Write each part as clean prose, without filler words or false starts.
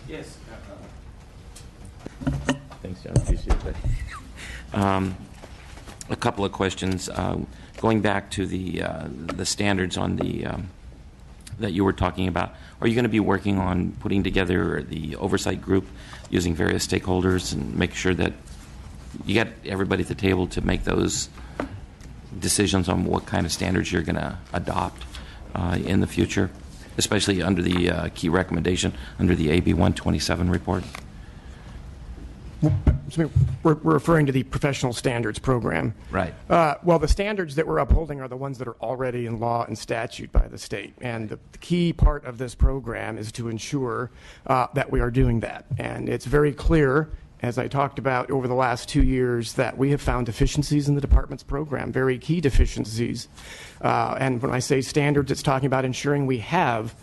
Yes. Thanks, John. Appreciate that. A couple of questions. Going back to the standards on the that you were talking about, are you going to be working on putting together the oversight group using various stakeholders and make sure that you get everybody at the table to make those decisions on what kind of standards you're going to adopt in the future, especially under the key recommendation under the AB 127 report? So we're referring to the professional standards program. Right. Well, the standards that we're upholding are the ones that are already in law and statute by the state. And the key part of this program is to ensure that we are doing that. And it's very clear, as I talked about over the last 2 years, that we have found deficiencies in the department's program, very key deficiencies. And when I say standards, it's talking about ensuring we have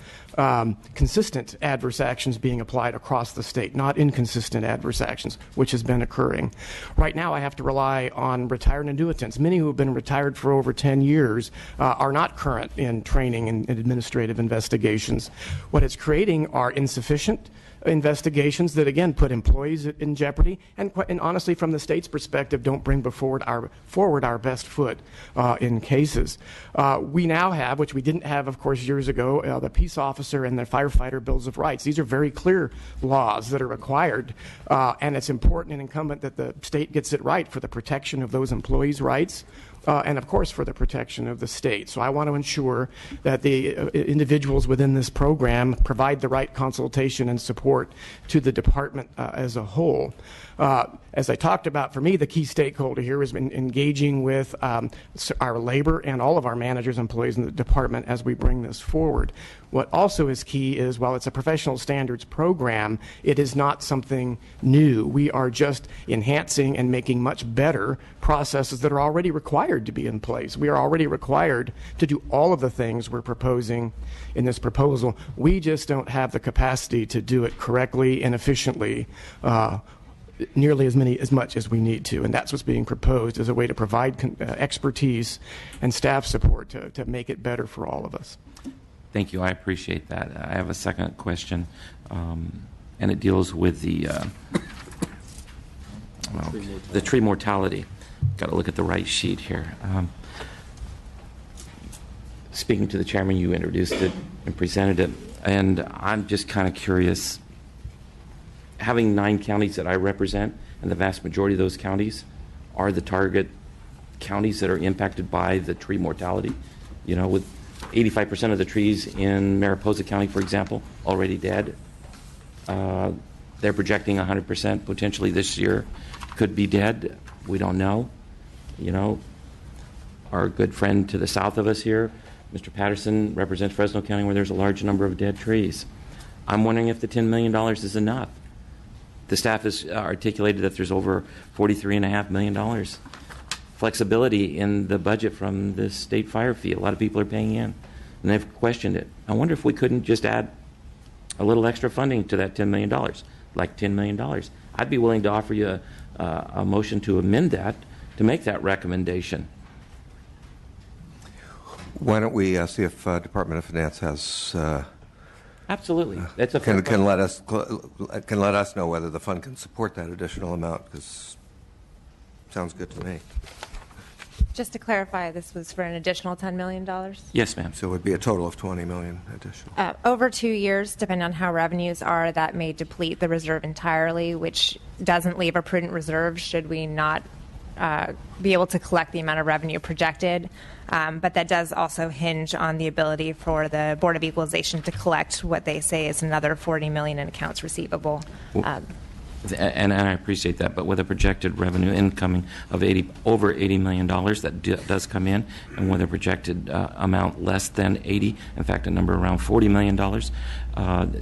consistent adverse actions being applied across the state, not inconsistent adverse actions, which has been occurring. Right now, I have to rely on retired annuitants. Many who have been retired for over 10 years are not current in training and administrative investigations. What it's creating are insufficient investigations that, again, put employees in jeopardy, and honestly, from the state's perspective, don't bring forward our best foot in cases. We now have, which we didn't have, of course, years ago, the peace officer and the firefighter bills of rights. These are very clear laws that are required, and it's important and incumbent that the state gets it right for the protection of those employees' rights. And, of course, for the protection of the state. So I want to ensure that the individuals within this program provide the right consultation and support to the department as a whole. As I talked about, for me, the key stakeholder here has been engaging with our labor and all of our managers, employees in the department as we bring this forward. What also is key is, while it's a professional standards program, it is not something new. We are just enhancing and making much better processes that are already required to be in place. We are already required to do all of the things we're proposing in this proposal. We just don't have the capacity to do it correctly and efficiently nearly as much as we need to, and that's what's being proposed as a way to provide expertise and staff support to make it better for all of us. Thank you. I appreciate that. I have a second question, and it deals with the tree mortality. Got to look at the right sheet here. Speaking to the chairman, you introduced it and presented it, and I'm just kind of curious. Having 9 counties that I represent, and the vast majority of those counties are the target counties that are impacted by the tree mortality. You know, with 85% of the trees in Mariposa County, for example, already dead. They're projecting 100% potentially this year could be dead. We don't know. You know, our good friend to the south of us here, Mr. Patterson, represents Fresno County, where there's a large number of dead trees. I'm wondering if the $10 million is enough. The staff has articulated that there's over $43.5 million flexibility in the budget from the state fire fee. A lot of people are paying in, and they've questioned it. I wonder if we couldn't just add a little extra funding to that $10 million, like $10 million. I'd be willing to offer you a motion to amend that, to make that recommendation. Why don't we see if Department of Finance has... Absolutely. That's a can let us know whether the fund can support that additional amount, because sounds good to me. Just to clarify, this was for an additional $10 million? Yes, ma'am. So it would be a total of $20 million additional. Over 2 years, depending on how revenues are, that may deplete the reserve entirely, which doesn't leave a prudent reserve should we not be able to collect the amount of revenue projected. But that does also hinge on the ability for the Board of Equalization to collect what they say is another $40 million in accounts receivable. And I appreciate that, but with a projected revenue incoming of over $80 million, that does come in, and with a projected amount less than 80, in fact, a number around $40 million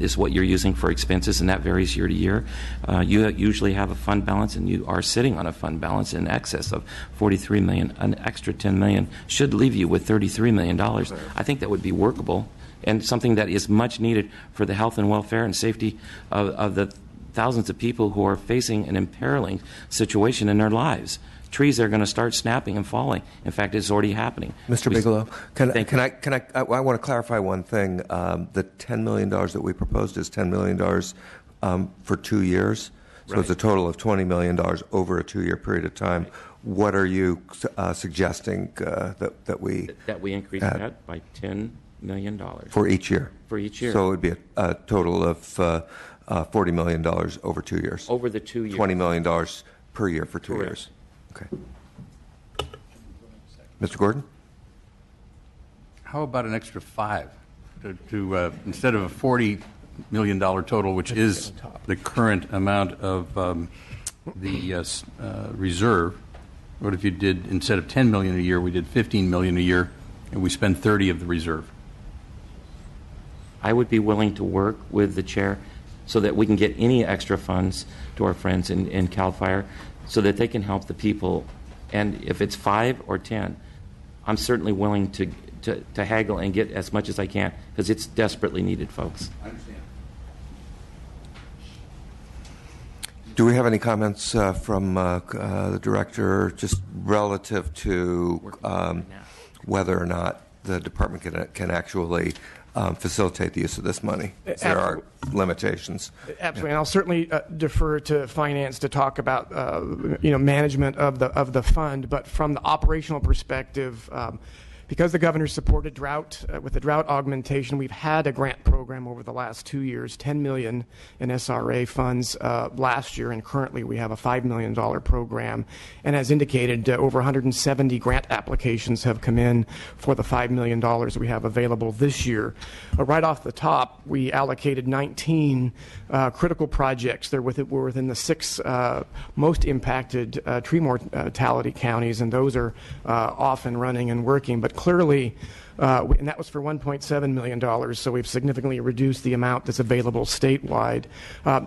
is what you're using for expenses, and that varies year to year. You usually have a fund balance, and you are sitting on a fund balance in excess of $43 million. An extra $10 million should leave you with $33 million. I think that would be workable, and something that is much needed for the health and welfare and safety of the thousands of people who are facing an imperiling situation in their lives. Trees are going to start snapping and falling. In fact, it's already happening. Mr. Bigelow, I want to clarify one thing. The $10 million that we proposed is $10 million for 2 years. So it's a Right. total of $20 million over a 2-year period of time. What are you suggesting that we That we increase that by $10 million for each year? for each year. So it would be a total of $40 million over 2 years. Over the 2 years. $20 million per year for 2 Correct. years. Okay. Mr. Gordon? How about an extra 5 to instead of a $40 million total, which is the current amount of the reserve? What if you did, instead of $10 million a year, we did $15 million a year, and we spend 30 of the reserve? I would be willing to work with the chair so that we can get any extra funds to our friends in CAL FIRE so that they can help the people. And if it's 5 or 10, I'm certainly willing to haggle and get as much as I can because it's desperately needed, folks. I understand. Do we have any comments from the director just relative to whether or not the department can actually facilitate the use of this money? There are limitations. Absolutely, and I'll certainly defer to finance to talk about management of the fund. But from the operational perspective, because the governor supported drought with the drought augmentation, we've had a grant program over the last 2 years, $10 million in SRA funds last year, and currently we have a $5 million program. And as indicated, over 170 grant applications have come in for the $5 million we have available this year. Right off the top, we allocated 19 critical projects. Were within the 6 most impacted tree mortality counties, and those are off and running and working. But clearly, and that was for $1.7 million, so we've significantly reduced the amount that's available statewide.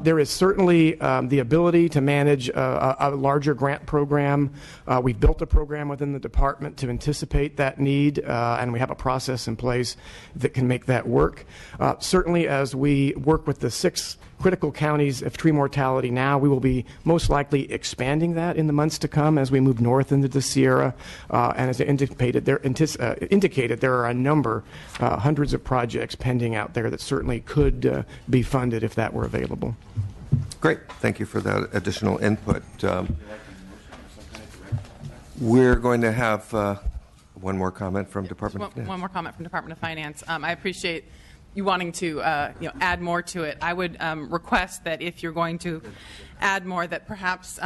There is certainly the ability to manage a larger grant program. We've built a program within the department to anticipate that need, and we have a process in place that can make that work. Certainly, as we work with the 6 critical counties of tree mortality now, we will be most likely expanding that in the months to come as we move north into the Sierra. And as I indicated, there are a number, hundreds of projects pending out there that certainly could be funded if that were available. Great. Thank you for that additional input. We're going to have one more comment from Department of Finance. One more comment from Department of Finance. I appreciate you wanting to add more to it. I would request that if you're going to add more, that perhaps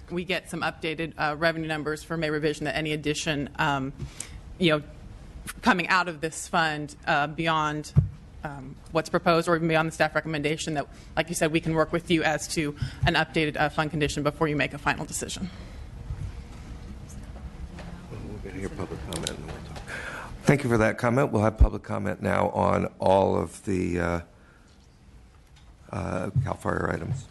we get some updated revenue numbers for May revision, that any addition coming out of this fund beyond what's proposed or even beyond the staff recommendation, that, like you said, we can work with you as to an updated fund condition before you make a final decision. We're going to hear public comment. And then we'll talk. Thank you for that comment. We'll have public comment now on all of the CAL FIRE items.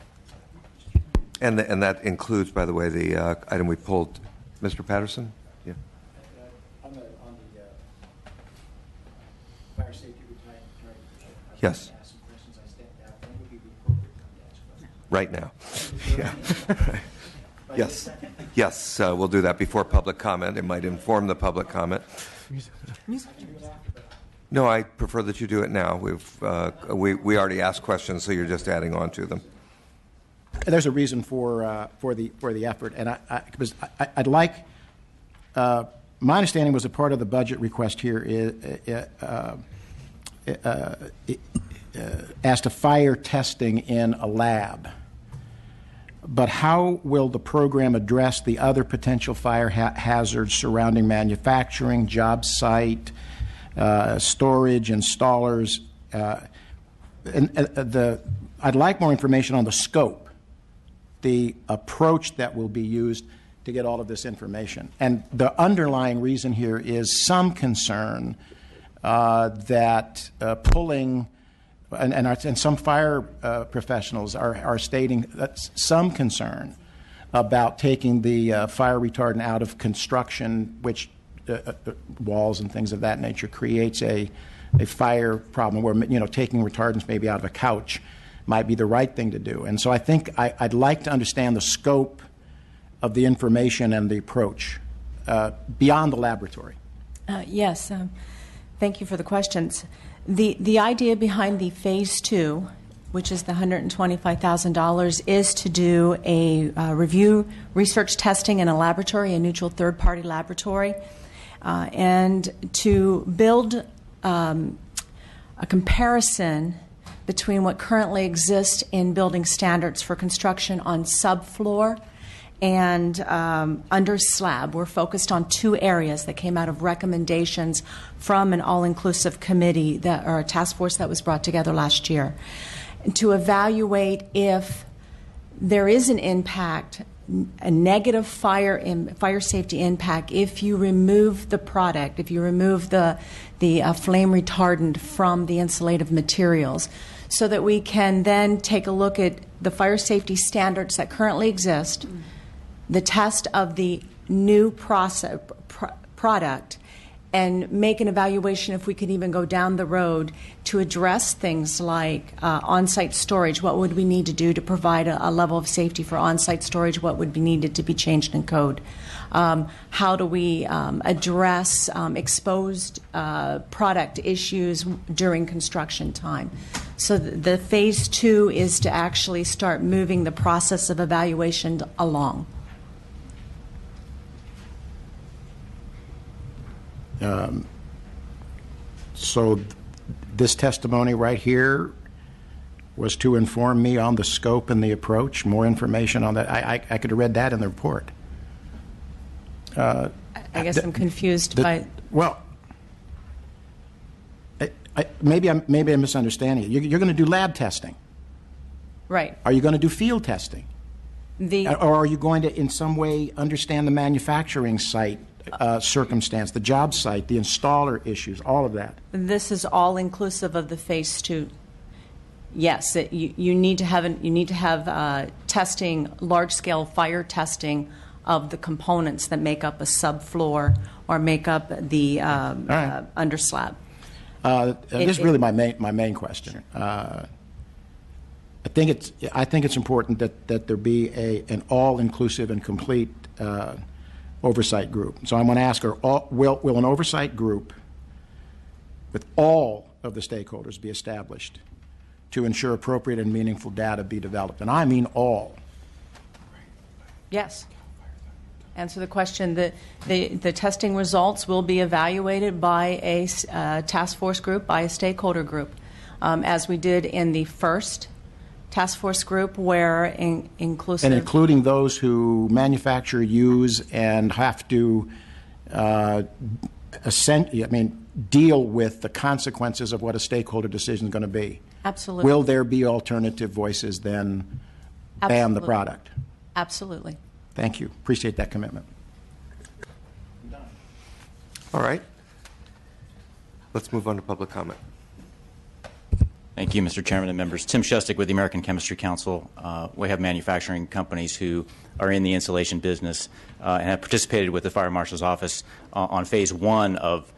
And that includes, by the way, the item we pulled. Mr. Patterson? Yeah. On the fire safety retired, Yes. ask some questions. I stepped out. When would be the appropriate time to ask questions? Right now. Yeah. Yes. Yes, we'll do that before public comment. It might inform the public comment. No, I prefer that you do it now. We already asked questions, so you're just adding on to them. There's a reason for the effort, and I'd like. My understanding was a part of the budget request here as to fire testing in a lab. But how will the program address the other potential fire hazards surrounding manufacturing, job site, storage, installers? I'd like more information on the scope, the approach that will be used to get all of this information. And the underlying reason here is some concern that pulling, and some fire professionals are stating that some concern about taking the fire retardant out of construction, which walls and things of that nature, creates a fire problem where, taking retardants maybe out of a couch might be the right thing to do. And so I think I'd like to understand the scope of the information and the approach beyond the laboratory. Yes. Thank you for the questions. The idea behind the phase 2 which is the $125,000, is to do a review research testing in a laboratory, a neutral third-party laboratory, and to build a comparison between what currently exists in building standards for construction on subfloor and under slab. We're focused on two areas that came out of recommendations from an all-inclusive committee or a task force that was brought together last year, to evaluate if there is an impact, a negative fire safety impact, if you remove the product, if you remove the flame retardant from the insulative materials, so that we can then take a look at the fire safety standards that currently exist, the test of the new product, and make an evaluation if we could even go down the road to address things like on-site storage. What would we need to do to provide a level of safety for on-site storage? What would be needed to be changed in code? How do we address exposed product issues during construction time? So the phase 2 is to actually start moving the process of evaluation along. So this testimony right here was to inform me on the scope and the approach, more information on that. I could have read that in the report. I guess I'm confused by... Well, maybe I'm misunderstanding it. You're going to do lab testing. Right. Are you going to do field testing? Or are you going to in some way understand the manufacturing site circumstance, the job site, the installer issues, all of that? This is all inclusive of the phase 2. Yes, you need to have testing, large-scale fire testing of the components that make up a subfloor or make up the underslab. This is really my main question. I think it's important that there be an all-inclusive and complete oversight group. So I'm going to ask her: will an oversight group with all of the stakeholders be established to ensure appropriate and meaningful data be developed? And I mean all. Yes. Answer the question. The testing results will be evaluated by a task force group, by a stakeholder group, as we did in the first task force group, where inclusive... And including those who manufacture, use, and have to deal with the consequences of what a stakeholder decision is going to be. Absolutely. Will there be alternative voices then ban the product? Absolutely. Thank you. Appreciate that commitment. All right. Let's move on to public comment. Thank you, Mr. Chairman and members. Tim Shustic with the American Chemistry Council. We have manufacturing companies who are in the insulation business and have participated with the Fire Marshal's Office on phase 1 of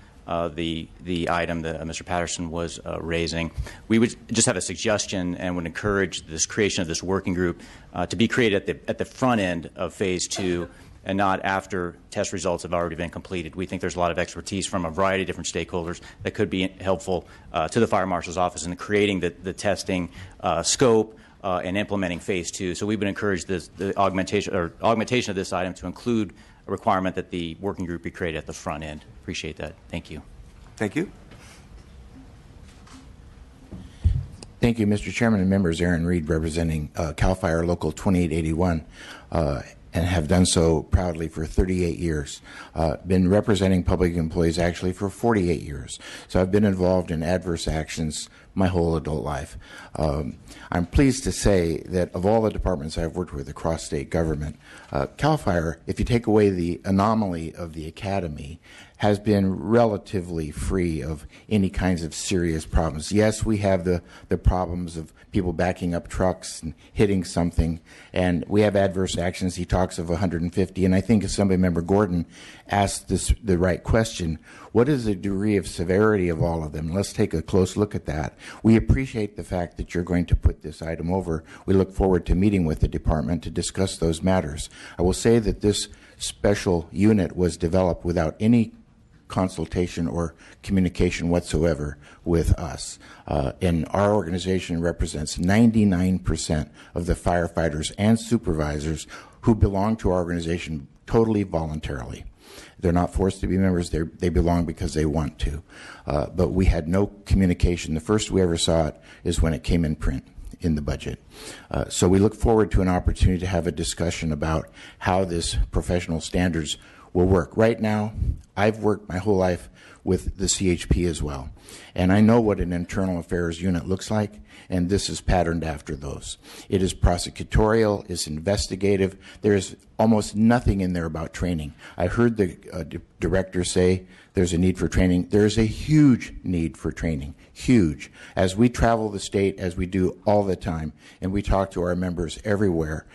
the item that Mr. Patterson was raising. We would just have a suggestion and would encourage this creation of this working group to be created at the front end of phase 2 and not after test results have already been completed. We think there's a lot of expertise from a variety of different stakeholders that could be helpful to the Fire Marshal's Office in creating the testing scope and implementing phase 2. So we would encourage the augmentation of this item to include a requirement that the working group be created at the front end. Appreciate that. Thank you. Thank you. Thank you, Mr. Chairman and members. Aaron Reed, representing CAL FIRE Local 2881, and have done so proudly for 38 years. Been representing public employees actually for 48 years. So I've been involved in adverse actions my whole adult life. I'm pleased to say that of all the departments I've worked with across state government, CAL FIRE, if you take away the anomaly of the academy, has been relatively free of any kinds of serious problems. Yes, we have the problems of people backing up trucks and hitting something, and we have adverse actions. He talks of 150, and I think Assemblymember Gordon asked the right question. What is the degree of severity of all of them? Let's take a close look at that. We appreciate the fact that you're going to put this item over. We look forward to meeting with the department to discuss those matters. I will say that this special unit was developed without any consultation or communication whatsoever with us. And our organization represents 99% of the firefighters and supervisors who belong to our organization totally voluntarily. They're not forced to be members. They belong because they want to. But we had no communication. The first we ever saw it is when it came in print in the budget. So we look forward to an opportunity to have a discussion about how this professional standards will work. Right now, I've worked my whole life with the CHP as well. And I know what an internal affairs unit looks like, and this is patterned after those. It is prosecutorial, it's investigative. There's almost nothing in there about training. I heard the director say there's a need for training. There's a huge need for training, huge. As we travel the state, as we do all the time, and we talk to our members everywhere,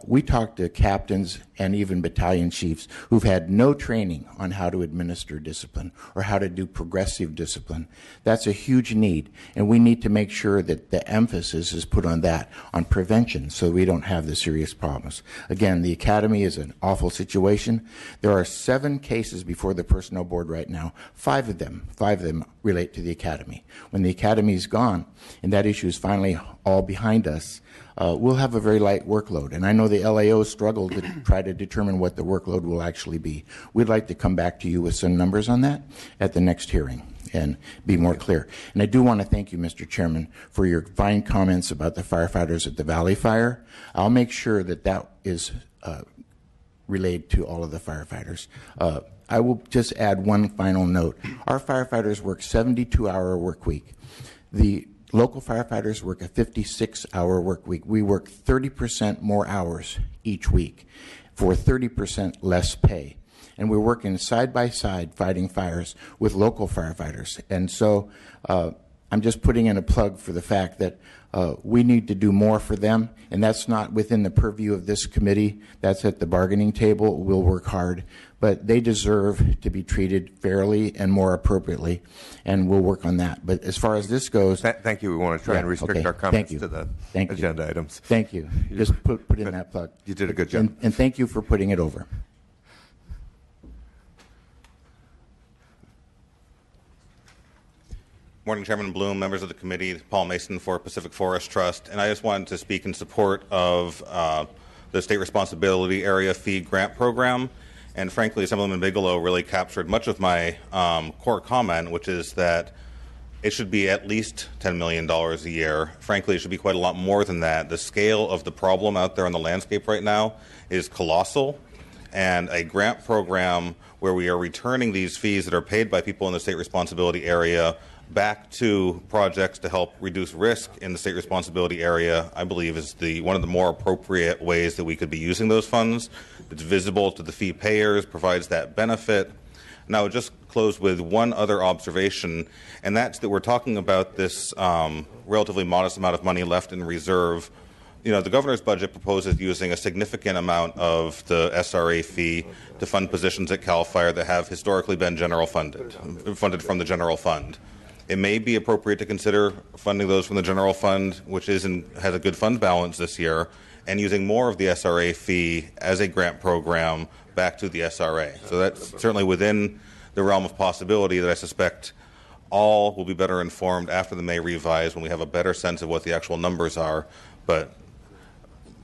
we talk to captains and even battalion chiefs who've had no training on how to administer discipline or how to do progressive discipline. That's a huge need, and we need to make sure that the emphasis is put on that, on prevention, so we don't have the serious problems. Again, the academy is an awful situation. There are 7 cases before the personnel board right now. 5 of them relate to the academy. When the academy is gone and that issue is finally all behind us, we'll have a very light workload. And I know the LAO struggled to try to determine what the workload will actually be. We'd like to come back to you with some numbers on that at the next hearing and be more clear. And I do want to thank you, Mr. Chairman, for your fine comments about the firefighters at the Valley Fire. I'll make sure that that is relayed to all of the firefighters. I will just add one final note. Our firefighters work 72-hour work week. The local firefighters work a 56-hour work week. We work 30% more hours each week for 30% less pay. And we're working side by side fighting fires with local firefighters. And so I'm just putting in a plug for the fact that we need to do more for them, and that's not within the purview of this committee. That's at the bargaining table. We'll work hard, but they deserve to be treated fairly and more appropriately, and we'll work on that. But as far as this goes... Thank you. We want to try and restrict our comments to the agenda items. Thank you. Just put in that plug. You did a good job. And thank you for putting it over. Morning, Chairman Bloom, members of the committee, Paul Mason for Pacific Forest Trust, and I just wanted to speak in support of the State Responsibility Area Fee Grant Program. And frankly, Assemblyman Bigelow really captured much of my core comment, which is that it should be at least $10 million a year. Frankly, it should be quite a lot more than that. The scale of the problem out there in the landscape right now is colossal, and a grant program where we are returning these fees that are paid by people in the state responsibility area back to projects to help reduce risk in the state responsibility area, I believe is one of the more appropriate ways that we could be using those funds. It's visible to the fee payers, provides that benefit. And I would just close with one other observation, and that's that we're talking about this relatively modest amount of money left in reserve. You know, the governor's budget proposes using a significant amount of the SRA fee to fund positions at CAL FIRE that have historically been funded from the general fund. It may be appropriate to consider funding those from the general fund, which has a good fund balance this year, and using more of the SRA fee as a grant program back to the SRA. So that's certainly within the realm of possibility that I suspect all will be better informed after the May revise when we have a better sense of what the actual numbers are. But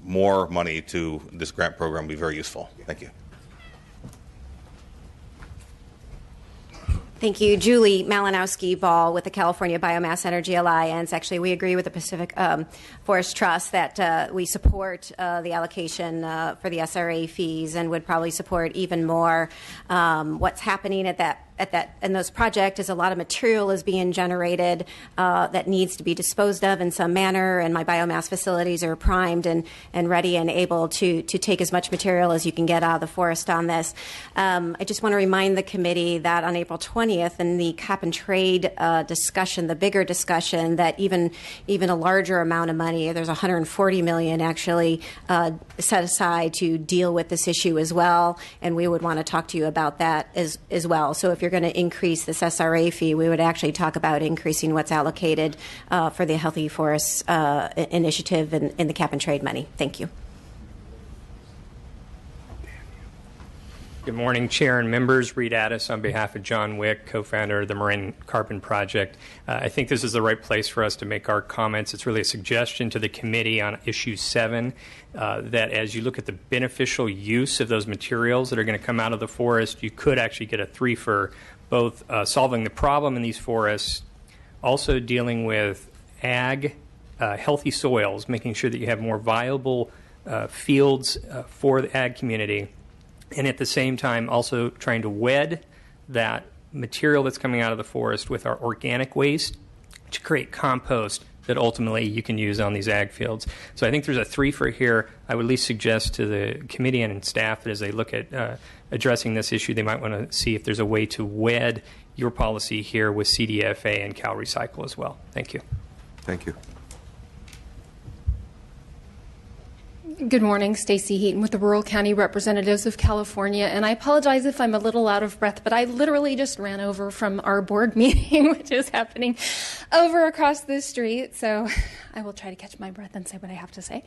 more money to this grant program will be very useful. Thank you. Thank you. Julie Malinowski-Ball with the California Biomass Energy Alliance. Actually, we agree with the Pacific Forest Trust that we support the allocation for the SRA fees and would probably support even more. What's happening in those projects is a lot of material is being generated that needs to be disposed of in some manner, and my biomass facilities are primed and ready and able to take as much material as you can get out of the forest on this. I just want to remind the committee that on April 20th in the cap and trade discussion, the bigger discussion, that even a larger amount of money, there's $140 million actually set aside to deal with this issue as well, and we would want to talk to you about that as well. So if you're going to increase this SRA fee, we would actually talk about increasing what's allocated for the Healthy Forests initiative in the cap and trade money. Thank you. Good morning, Chair and members. Reed Addis on behalf of John Wick, co-founder of the Marin Carbon Project. I think this is the right place for us to make our comments. It's really a suggestion to the committee on issue 7 that as you look at the beneficial use of those materials that are going to come out of the forest, you could actually get a 3 for both solving the problem in these forests, also dealing with ag, healthy soils, making sure that you have more viable fields for the ag community, and at the same time also trying to wed that material that's coming out of the forest with our organic waste to create compost that ultimately you can use on these ag fields. So I think there's a 3 for here. I would at least suggest to the committee and staff that as they look at addressing this issue, they might want to see if there's a way to wed your policy here with CDFA and Cal Recycle as well. Thank you. Thank you. Good morning, Stacey Heaton with the Rural County Representatives of California, and I apologize if I'm a little out of breath, but I literally just ran over from our board meeting, which is happening over across the street, so I will try to catch my breath and say what I have to say.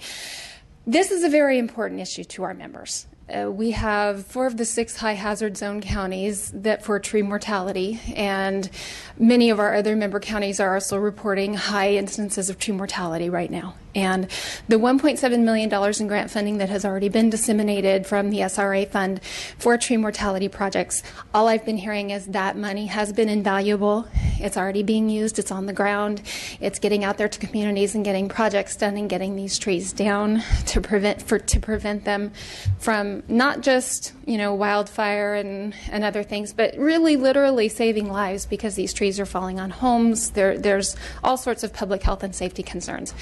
This is a very important issue to our members. We have 4 of the 6 high hazard zone counties that for tree mortality, and many of our other member counties are also reporting high instances of tree mortality right now. And the $1.7 million in grant funding that has already been disseminated from the SRA fund for tree mortality projects, all I've been hearing is that money has been invaluable. It's already being used. It's on the ground. It's getting out there to communities and getting projects done and getting these trees down to prevent them from not just wildfire and other things, but really literally saving lives because these trees are falling on homes. There's all sorts of public health and safety concerns.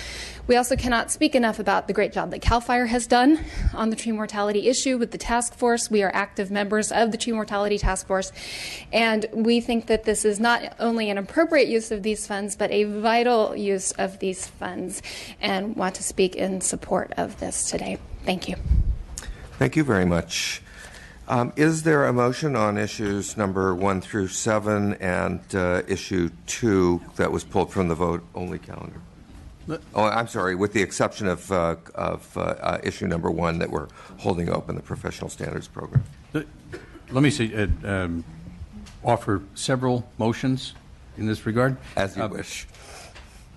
We also cannot speak enough about the great job that CAL FIRE has done on the tree mortality issue with the task force. We are active members of the tree mortality task force, and we think that this is not only an appropriate use of these funds, but a vital use of these funds, and want to speak in support of this today. Thank you. Thank you very much. Is there a motion on issues number 1 through 7 and issue 2 that was pulled from the vote-only calendar? Oh, I'm sorry, with the exception of issue number 1 that we're holding open, the professional standards program. Let me say, offer several motions in this regard. As you wish.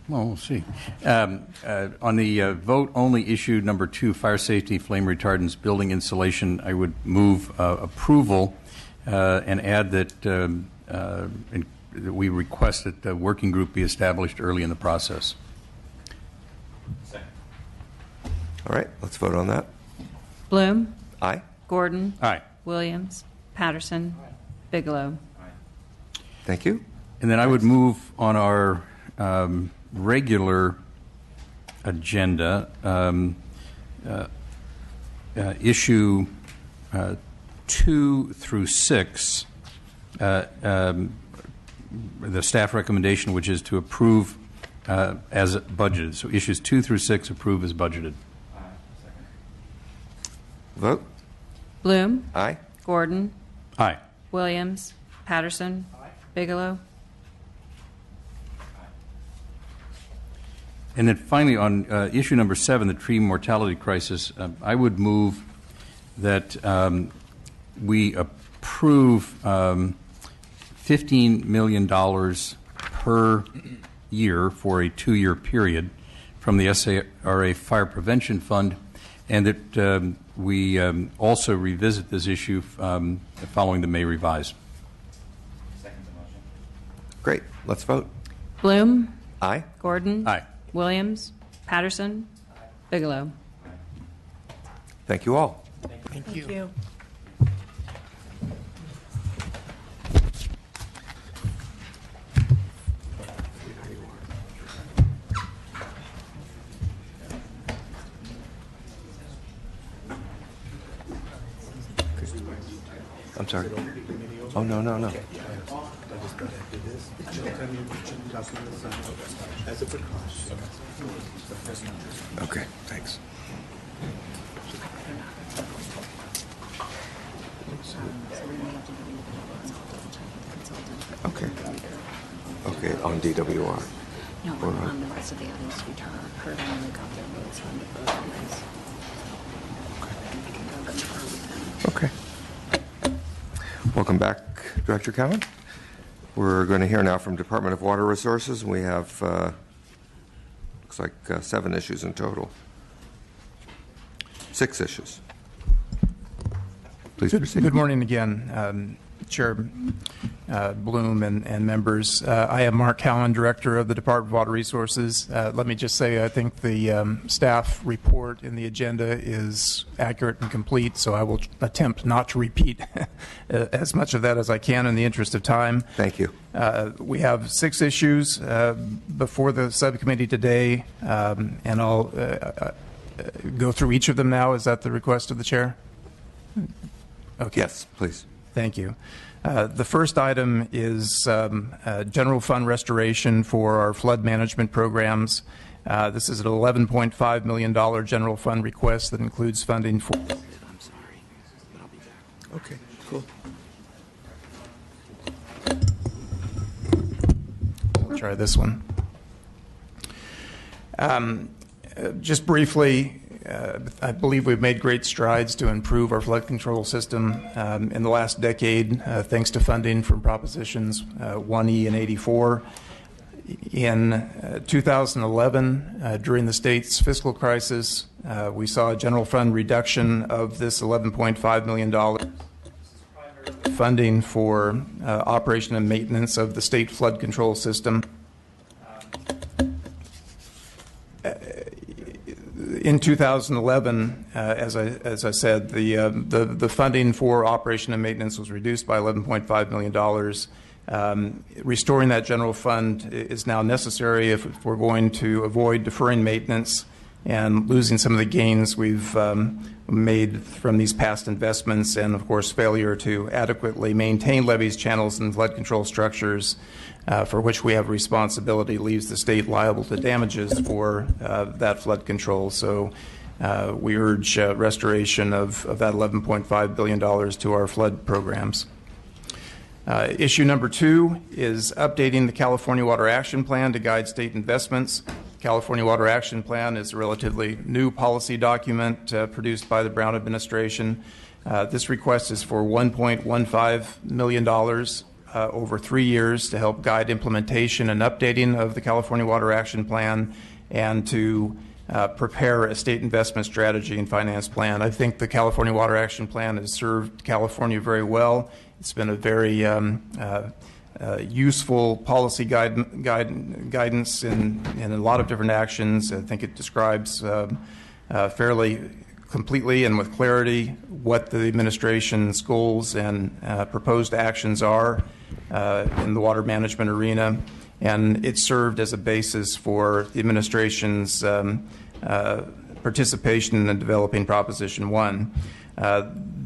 Well, we'll see. On the vote-only issue number 2, fire safety, flame retardants, building insulation, I would move approval and add that we request that the working group be established early in the process. All right, let's vote on that. Bloom. Aye. Gordon. Aye. Williams. Patterson. Bigelow. Thank you. And then I would move on our regular agenda, issue 2 through 6, the staff recommendation, which is to approve as budgeted. So issues 2 through 6 approve as budgeted. Vote. Bloom. Aye. Gordon. Aye. Williams. Patterson. Bigelow. And then finally, on issue number 7, the tree mortality crisis, I would move that we approve $15 million per year for a 2-year period from the SRA Fire Prevention Fund, and that we also revisit this issue following the May revise. Second the motion. Great. Let's vote. Bloom. Aye. Gordon. Aye. Williams. Patterson. Bigelow. Thank you all. Thank you. I'm sorry. Oh, no, no, no. Okay, thanks. Okay. Okay, on DWR. No, on the rest of the items we heard on the got their votes on the vote on this. Okay. Welcome back, Director Cowan. We're going to hear now from Department of Water Resources. We have, looks like 7 issues in total. 6 issues. Please proceed. Good morning again, Chair Bloom and members. I am Mark Cowan, Director of the Department of Water Resources. Let me just say I think the staff report in the agenda is accurate and complete, so I will attempt not to repeat as much of that as I can in the interest of time. Thank you. We have 6 issues before the subcommittee today, and I'll go through each of them now. Is that the request of the Chair? Okay. Yes, please. Thank you. The first item is general fund restoration for our flood management programs. This is an $11.5 million general fund request that includes funding for... I'm sorry, but I'll be back. Okay, cool. I'll try this one. Just briefly, I believe we've made great strides to improve our flood control system in the last decade, thanks to funding from Propositions 1E and 84. In 2011, during the state's fiscal crisis, we saw a general fund reduction of this $11.5 million funding for operation and maintenance of the state flood control system. In 2011, as I said, the funding for operation and maintenance was reduced by $11.5 million. Restoring that general fund is now necessary if we're going to avoid deferring maintenance and losing some of the gains we've made from these past investments, and of course failure to adequately maintain levees, channels, and flood control structures for which we have responsibility leaves the state liable to damages for that flood control. So we urge restoration of that $11.5 billion to our flood programs. Issue number 2 is updating the California Water Action Plan to guide state investments. California Water Action Plan is a relatively new policy document produced by the Brown administration. This request is for $1.15 million over 3 years to help guide implementation and updating of the California Water Action Plan and to prepare a state investment strategy and finance plan. I think the California Water Action Plan has served California very well. It's been a very useful policy guidance in a lot of different actions. I think it describes fairly completely and with clarity what the administration's goals and proposed actions are in the water management arena, and it served as a basis for the administration's participation in developing Proposition 1.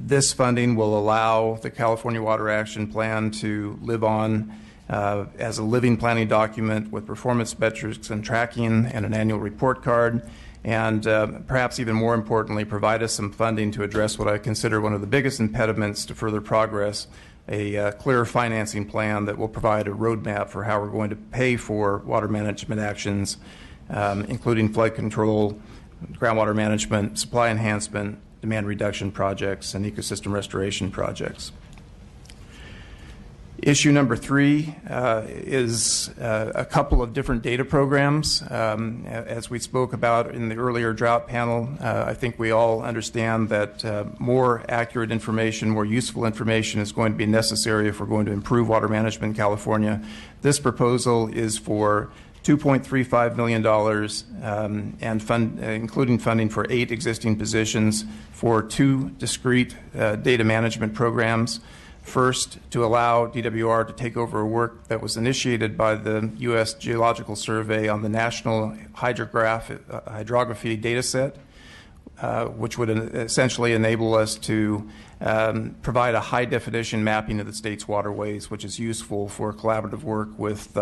This funding will allow the California Water Action Plan to live on as a living planning document with performance metrics and tracking and an annual report card, and perhaps even more importantly, provide us some funding to address what I consider one of the biggest impediments to further progress, a clear financing plan that will provide a roadmap for how we're going to pay for water management actions, including flood control, groundwater management, supply enhancement, demand reduction projects, and ecosystem restoration projects. Issue number 3 is a couple of different data programs. As we spoke about in the earlier drought panel, I think we all understand that more accurate information, more useful information is going to be necessary if we're going to improve water management in California. This proposal is for $2.35 million and including funding for 8 existing positions for 2 discrete data management programs. First, to allow DWR to take over work that was initiated by the U.S. Geological Survey on the National Hydrography data set, which would essentially enable us to provide a high-definition mapping of the state's waterways, which is useful for collaborative work with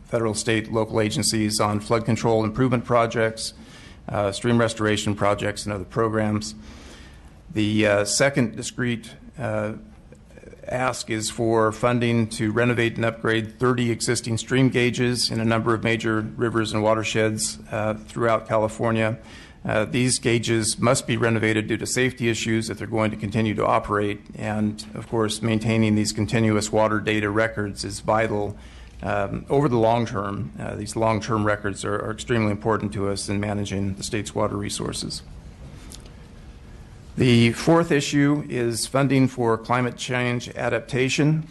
federal, state, local agencies on flood control improvement projects, stream restoration projects, and other programs. The second discrete ask is for funding to renovate and upgrade 30 existing stream gauges in a number of major rivers and watersheds throughout California. These gauges must be renovated due to safety issues if they're going to continue to operate. And, of course, maintaining these continuous water data records is vital over the long term. These long-term records are extremely important to us in managing the state's water resources. The fourth issue is funding for climate change adaptation.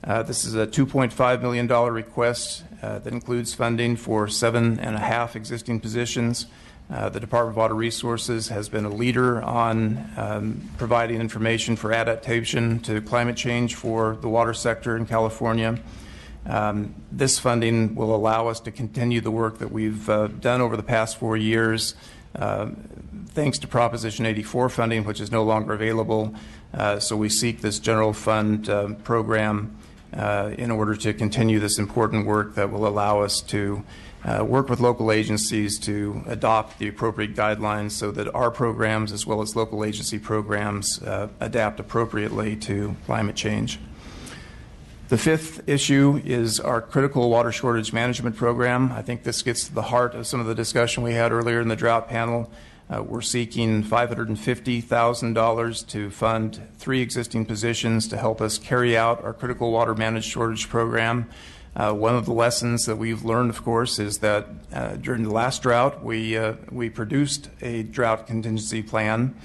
This is a $2.5 million request that includes funding for 7.5 existing positions. The Department of Water Resources has been a leader on providing information for adaptation to climate change for the water sector in California. This funding will allow us to continue the work that we've done over the past 4 years, thanks to Proposition 84 funding, which is no longer available. So we seek this general fund program in order to continue this important work that will allow us to work with local agencies to adopt the appropriate guidelines so that our programs as well as local agency programs adapt appropriately to climate change. The fifth issue is our critical water shortage management program. I think this gets to the heart of some of the discussion we had earlier in the drought panel. We're seeking $550,000 to fund 3 existing positions to help us carry out our critical water managed shortage program. One of the lessons that we've learned, of course, is that during the last drought, we produced a drought contingency plan.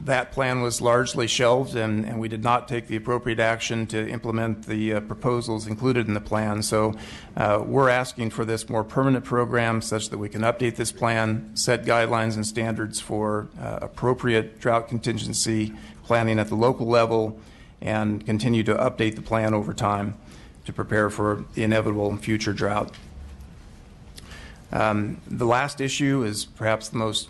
That plan was largely shelved, and we did not take the appropriate action to implement the proposals included in the plan. So we're asking for this more permanent program such that we can update this plan, set guidelines and standards for appropriate drought contingency planning at the local level, and continue to update the plan over time to prepare for the inevitable future drought. The last issue is perhaps the most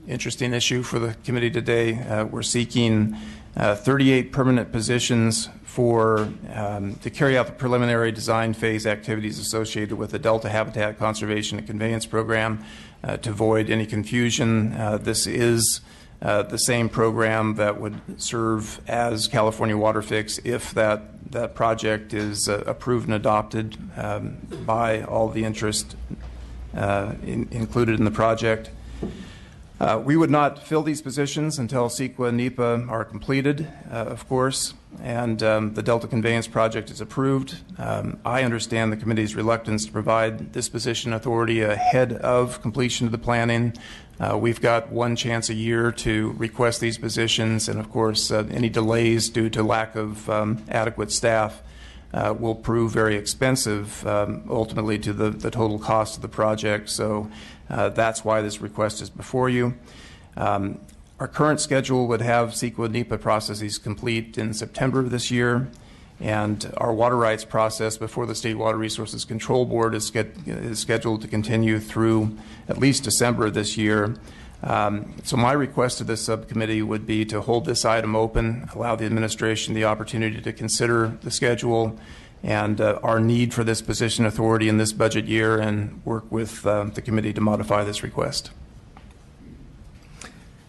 interesting issue for the committee today. We're seeking 38 permanent positions to carry out the preliminary design phase activities associated with the Delta Habitat Conservation and Conveyance Program. To avoid any confusion, this is the same program that would serve as California Water Fix if that project is approved and adopted by all the interest included in the project. We would not fill these positions until CEQA and NEPA are completed, of course, and the Delta Conveyance Project is approved. I understand the committee's reluctance to provide disposition authority ahead of completion of the planning. We've got one chance a year to request these positions, and of course, any delays due to lack of adequate staff will prove very expensive ultimately to the total cost of the project. So that's why this request is before you. Our current schedule would have CEQA and NEPA processes complete in September of this year, and our water rights process before the State Water Resources Control Board is scheduled to continue through at least December of this year. So my request to this subcommittee would be to hold this item open, allow the administration the opportunity to consider the schedule and our need for this position authority in this budget year, and work with the committee to modify this request.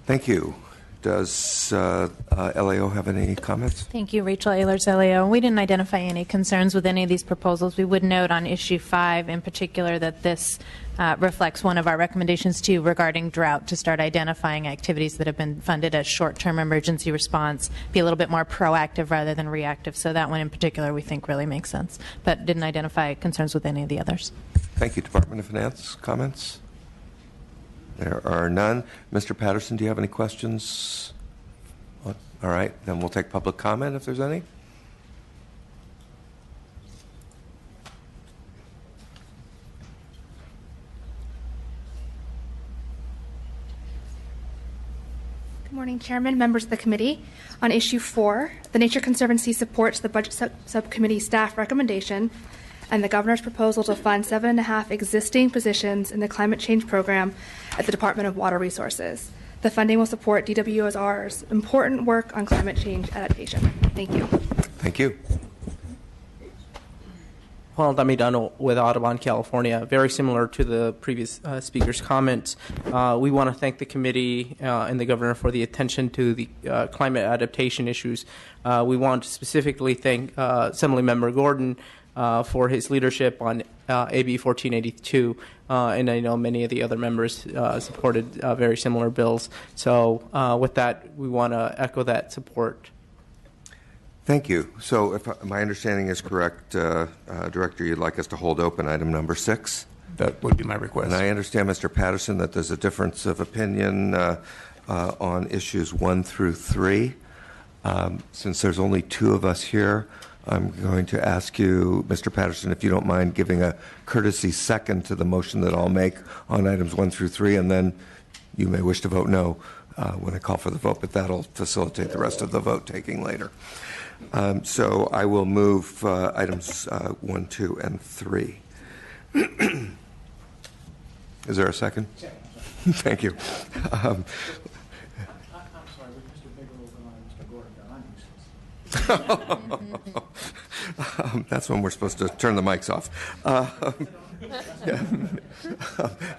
Thank you. Does LAO have any comments? Thank you, Rachel Ehlers, LAO. We didn't identify any concerns with any of these proposals. We would note on issue 5 in particular that this reflects one of our recommendations too regarding drought, to start identifying activities that have been funded as short-term emergency response, be a little bit more proactive rather than reactive. So that one in particular we think really makes sense, but didn't identify concerns with any of the others. Thank you. Department of Finance, comments? There are none. Mr. Patterson, do you have any questions? All right, then we'll take public comment if there's any. Good morning, Chairman, members of the committee. On issue 4, the Nature Conservancy supports the Budget Subcommittee staff recommendation and the governor's proposal to fund 7.5 existing positions in the climate change program at the Department of Water Resources. The funding will support DWSR's important work on climate change adaptation. Thank you. Thank you. Juan Damidano with Audubon, California. Very similar to the previous speaker's comments. We want to thank the committee and the governor for the attention to the climate adaptation issues. We want to specifically thank Assemblymember Gordon for his leadership on AB 1482, and I know many of the other members supported very similar bills. So with that, we want to echo that support. Thank you. So if my understanding is correct, Director, you'd like us to hold open item number 6? That would be my request. And I understand, Mr. Patterson, that there's a difference of opinion on issues 1 through 3. Since there's only 2 of us here, I'm going to ask you, Mr. Patterson, if you don't mind giving a courtesy second to the motion that I'll make on items 1 through 3, and then you may wish to vote no when I call for the vote, but that'll facilitate the rest of the vote taking later. So I will move items 1, 2, and 3. Is there a second? Thank you. That's when we're supposed to turn the mics off.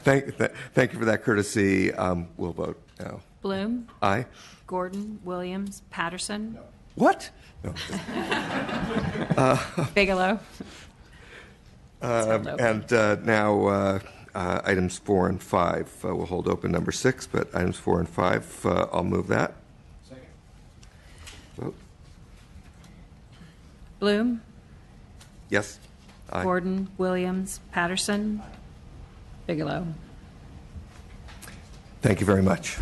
Thank you for that courtesy. We'll vote now. Bloom. Aye. Gordon, Williams, Patterson. No. What? No. Bigelow. And now items 4 and 5. We'll hold open number 6, but items 4 and 5, I'll move that. Second. Vote. Bloom. Yes. Aye. Gordon, Williams, Patterson. Bigelow. Thank you very much.